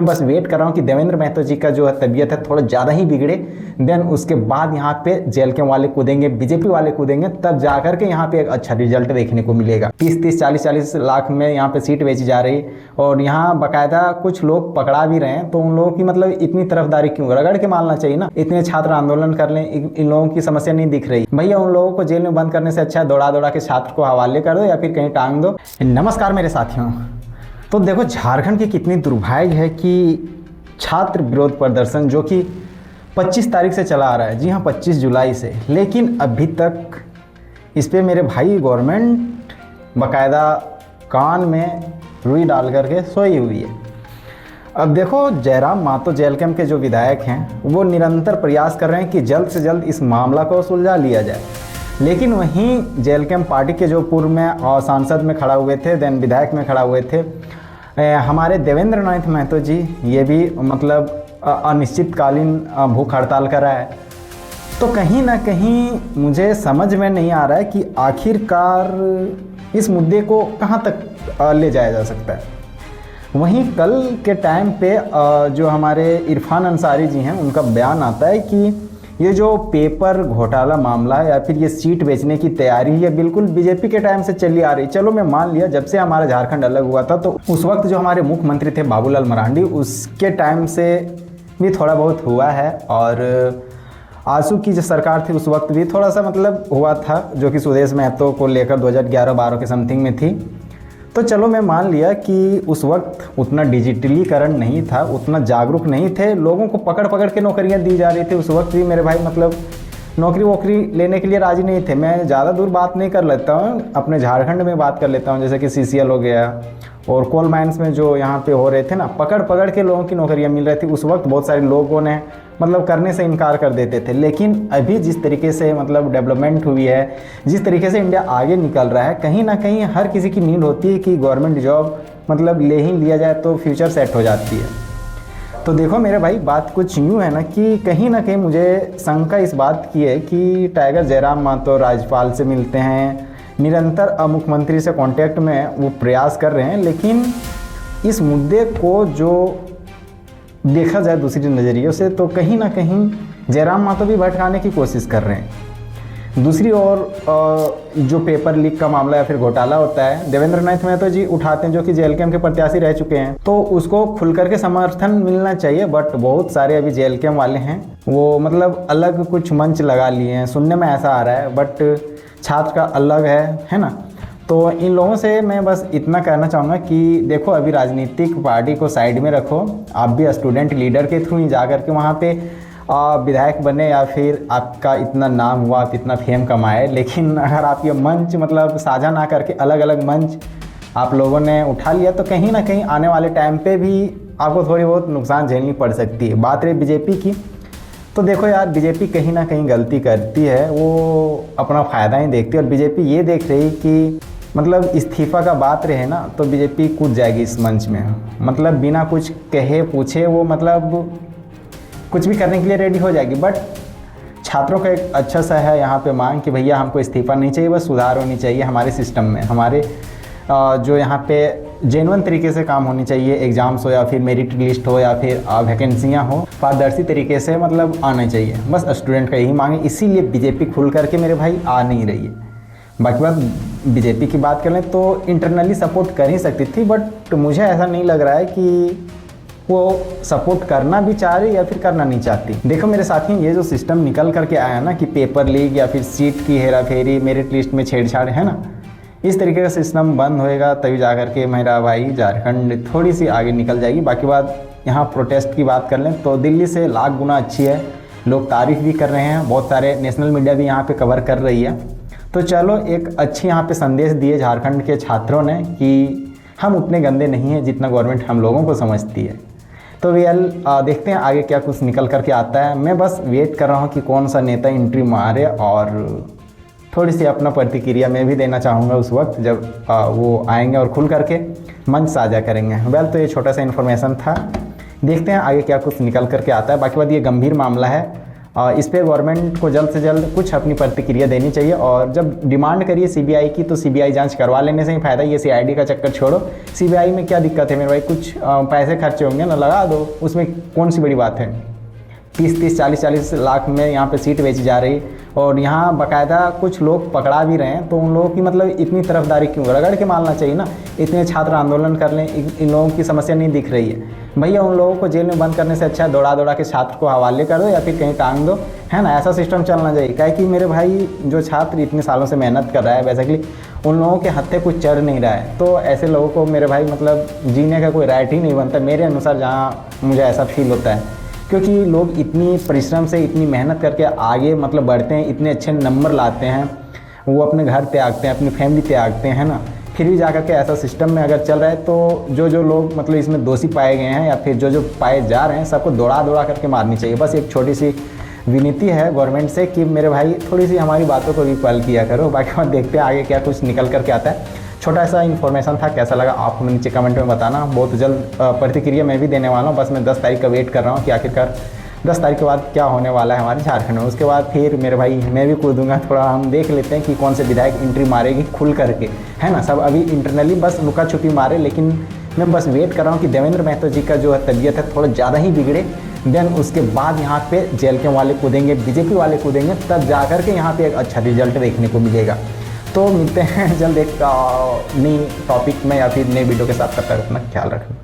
बस वेट कर रहा हूँ कि देवेंद्र महतो जी का जो तबीयत है थोड़ा ज़्यादा ही बिगड़े, देन उसके बाद यहाँ पे जेएलके वाले कूदेंगे, बीजेपी वाले कूदेंगे, तब जाकर के यहाँ पे एक अच्छा रिजल्ट देखने को मिलेगा। 30-30, 40-40 लाख में यहाँ पे सीट बेची जा रही और यहाँ बाकायदा कुछ लोग पकड़ा भी रहे हैं, तो उन लोगों की मतलब इतनी तरफदारी क्यों? रगड़ के मानना चाहिए ना। इतने छात्र आंदोलन कर लें, इन लोगों की समस्या नहीं दिख रही। भैया उन लोगों को जेल में बंद करने से अच्छा दौड़ा दौड़ा के छात्र को हवाले कर दो या फिर कहीं टांग दो। नमस्कार मेरे साथियों। तो देखो झारखंड की कितनी दुर्भाग्य है कि छात्र विरोध प्रदर्शन जो कि 25 तारीख से चला आ रहा है, जी हाँ 25 जुलाई से, लेकिन अभी तक इस पे मेरे भाई गवर्नमेंट बाकायदा कान में रुई डाल करके सोई हुई है। अब देखो जयराम मातो जेएलके के जो विधायक हैं वो निरंतर प्रयास कर रहे हैं कि जल्द से जल्द इस मामला को सुलझा लिया जाए, लेकिन वहीं जेएलके पार्टी के जो पूर्व में सांसद में खड़ा हुए थे, देन विधायक में खड़ा हुए थे हमारे देवेंद्र नाथ महतो जी, ये भी मतलब अनिश्चितकालीन भूख हड़ताल कर रहा है। तो कहीं ना कहीं मुझे समझ में नहीं आ रहा है कि आखिरकार इस मुद्दे को कहाँ तक ले जाया जा सकता है। वहीं कल के टाइम पे जो हमारे इरफान अंसारी जी हैं उनका बयान आता है कि ये जो पेपर घोटाला मामला है या फिर ये सीट बेचने की तैयारी है बिल्कुल बीजेपी के टाइम से चली आ रही। चलो मैं मान लिया जब से हमारा झारखंड अलग हुआ था तो उस वक्त जो हमारे मुख्यमंत्री थे बाबूलाल मरांडी, उसके टाइम से भी थोड़ा बहुत हुआ है, और आंसू की जो सरकार थी उस वक्त भी थोड़ा सा मतलब हुआ था, जो कि सुदेश महतो को लेकर 2011-12 के समथिंग में थी। तो चलो मैं मान लिया कि उस वक्त उतना डिजिटलीकरण नहीं था, उतना जागरूक नहीं थे, लोगों को पकड़ पकड़ के नौकरियां दी जा रही थी। उस वक्त भी मेरे भाई मतलब नौकरी वोकरी लेने के लिए राजी नहीं थे। मैं ज़्यादा दूर बात नहीं कर लेता हूँ, अपने झारखंड में बात कर लेता हूँ, जैसे कि सीसीएल हो गया और कोल माइंस में जो यहाँ पे हो रहे थे ना, पकड़ पकड़ के लोगों की नौकरियाँ मिल रही थी। उस वक्त बहुत सारे लोगों ने मतलब करने से इनकार कर देते थे, लेकिन अभी जिस तरीके से मतलब डेवलपमेंट हुई है, जिस तरीके से इंडिया आगे निकल रहा है, कहीं ना कहीं हर किसी की नीड होती है कि गवर्नमेंट जॉब मतलब ले ही लिया जाए तो फ्यूचर सेट हो जाती है। तो देखो मेरे भाई बात कुछ यूँ है ना कि कहीं ना कहीं मुझे शंका इस बात की है कि टाइगर जयराम मातो राज्यपाल से मिलते हैं, निरंतर मुख्यमंत्री से कांटेक्ट में वो प्रयास कर रहे हैं, लेकिन इस मुद्दे को जो देखा जाए दूसरी नज़रियों से तो कहीं ना कहीं जयराम मातो भी भटकाने की कोशिश कर रहे हैं। दूसरी ओर जो पेपर लीक का मामला या फिर घोटाला होता है, देवेंद्र नाथ महतो जी उठाते हैं, जो कि जेएलके के प्रत्याशी रह चुके हैं, तो उसको खुल करके समर्थन मिलना चाहिए। बट बहुत सारे अभी जेएलके वाले हैं वो मतलब अलग कुछ मंच लगा लिए हैं, सुनने में ऐसा आ रहा है, बट छात्र का अलग है ना। तो इन लोगों से मैं बस इतना कहना चाहूँगा कि देखो अभी राजनीतिक पार्टी को साइड में रखो, आप भी स्टूडेंट लीडर के थ्रू ही जा कर के वहाँ पे विधायक बने या फिर आपका इतना नाम हुआ, आप इतना फेम कमाए, लेकिन अगर आप ये मंच मतलब साझा ना करके अलग अलग मंच आप लोगों ने उठा लिया तो कहीं ना कहीं आने वाले टाइम पे भी आपको थोड़ी बहुत नुकसान झेलनी पड़ सकती है। बात रही बीजेपी की, तो देखो यार बीजेपी कहीं ना कहीं गलती करती है, वो अपना फ़ायदा ही देखती है, और बीजेपी ये देख रही कि मतलब इस्तीफ़ा का बात रहे ना तो बीजेपी कूद जाएगी इस मंच में, मतलब बिना कुछ कहे पूछे वो मतलब कुछ भी करने के लिए रेडी हो जाएगी। बट छात्रों का एक अच्छा सा है यहाँ पे मांग कि भैया हमको इस्तीफ़ा नहीं चाहिए, बस सुधार होनी चाहिए हमारे सिस्टम में, हमारे जो यहाँ पे जेन्युइन तरीके से काम होनी चाहिए, एग्ज़ाम्स हो या फिर मेरिट लिस्ट हो या फिर वैकेंसियाँ हो, पारदर्शी तरीके से मतलब आना चाहिए। बस स्टूडेंट का यही मांग है, इसीलिए बीजेपी खुल करके मेरे भाई आ नहीं रही है। बाकी बात बीजेपी की बात करें तो इंटरनली सपोर्ट कर ही सकती थी, बट मुझे ऐसा नहीं लग रहा है कि वो सपोर्ट करना भी चाह रही या फिर करना नहीं चाहती। देखो मेरे साथी, ये जो सिस्टम निकल करके आया ना कि पेपर लीक या फिर सीट की हेरा फेरी, मेरिट लिस्ट में छेड़छाड़ है ना, इस तरीके का सिस्टम बंद होएगा तभी जा करके मेरा भाई झारखंड थोड़ी सी आगे निकल जाएगी। बाकी बात यहाँ प्रोटेस्ट की बात कर लें तो दिल्ली से लाख गुना अच्छी है, लोग तारीफ़ भी कर रहे हैं, बहुत सारे नेशनल मीडिया भी यहाँ पे कवर कर रही है। तो चलो एक अच्छी यहाँ पे संदेश दिए झारखंड के छात्रों ने कि हम उतने गंदे नहीं हैं जितना गवर्नमेंट हम लोगों को समझती है। तो देखते हैं आगे क्या कुछ निकल करके आता है। मैं बस वेट कर रहा हूँ कि कौन सा नेता एंट्री मारे, और थोड़ी सी अपना प्रतिक्रिया मैं भी देना चाहूँगा उस वक्त जब वो आएंगे और खुल करके मंच साझा करेंगे। तो ये छोटा सा इन्फॉर्मेशन था, देखते हैं आगे क्या कुछ निकल करके आता है। बाकी बात ये गंभीर मामला है, इस पर गवर्नमेंट को जल्द से जल्द कुछ अपनी प्रतिक्रिया देनी चाहिए। और जब डिमांड करिए सीबीआई की तो सीबीआई जांच करवा लेने से ही फ़ायदा। ये सीआईडी का चक्कर छोड़ो, सीबीआई में क्या दिक्कत है मेरे भाई, कुछ पैसे खर्चे होंगे ना, लगा दो, उसमें कौन सी बड़ी बात है। 30-30, 40-40 लाख में यहाँ पे सीट बेची जा रही और यहाँ बाकायदा कुछ लोग पकड़ा भी रहे हैं, तो उन लोगों की मतलब इतनी तरफदारी क्यों, रगड़ के मानना चाहिए ना। इतने छात्र आंदोलन कर लें, इन लोगों की समस्या नहीं दिख रही है भैया, उन लोगों को जेल में बंद करने से अच्छा है दौड़ा दौड़ा के छात्र को हवाले कर दो या फिर कहीं टांग दो, है ना। ऐसा सिस्टम चलना चाहिए। क्या कि मेरे भाई जो छात्र इतने सालों से मेहनत कर रहा है, बेसिकली उन लोगों के हत्थे कुछ चढ़ नहीं रहा है, तो ऐसे लोगों को मेरे भाई मतलब जीने का कोई राइट ही नहीं बनता मेरे अनुसार, जहाँ मुझे ऐसा फील होता है। क्योंकि लोग इतनी परिश्रम से इतनी मेहनत करके आगे मतलब बढ़ते हैं, इतने अच्छे नंबर लाते हैं, वो अपने घर त्यागते हैं, अपनी फैमिली त्यागते हैं ना, फिर भी जाकर के ऐसा सिस्टम में अगर चल रहा है तो जो लोग मतलब इसमें दोषी पाए गए हैं या फिर जो पाए जा रहे हैं, सबको दौड़ा दौड़ा करके मारनी चाहिए। बस एक छोटी सी विनती है गवर्नमेंट से कि मेरे भाई थोड़ी सी हमारी बातों को रिकॉल किया करो। बाकी बात देखते हैं आगे क्या कुछ निकल करके आता है। छोटा सा इन्फॉर्मेशन था, कैसा लगा आप हमें नीचे कमेंट में बताना। बहुत जल्द प्रतिक्रिया मैं भी देने वाला हूँ, बस मैं 10 तारीख का वेट कर रहा हूँ कि आखिरकार 10 तारीख के बाद क्या होने वाला है हमारे झारखंड में। उसके बाद फिर मेरे भाई मैं भी कूदूंगा, थोड़ा हम देख लेते हैं कि कौन से विधायक एंट्री मारेगी खुल करके, है ना। सब अभी इंटरनली बस लुका छुपी मारे, लेकिन मैं बस वेट कर रहा हूँ कि देवेंद्र महतो जी का जो तबीयत है थोड़ा ज़्यादा ही बिगड़े, देन उसके बाद यहाँ पे जेल के वाले कूदेंगे, बीजेपी वाले कूदेंगे, तब जा कर के यहाँ पे एक अच्छा रिजल्ट देखने को मिलेगा। तो मिलते हैं जल्द एक नई टॉपिक में या फिर नई वीडियो के साथ, तब तक अपना ख्याल रखना।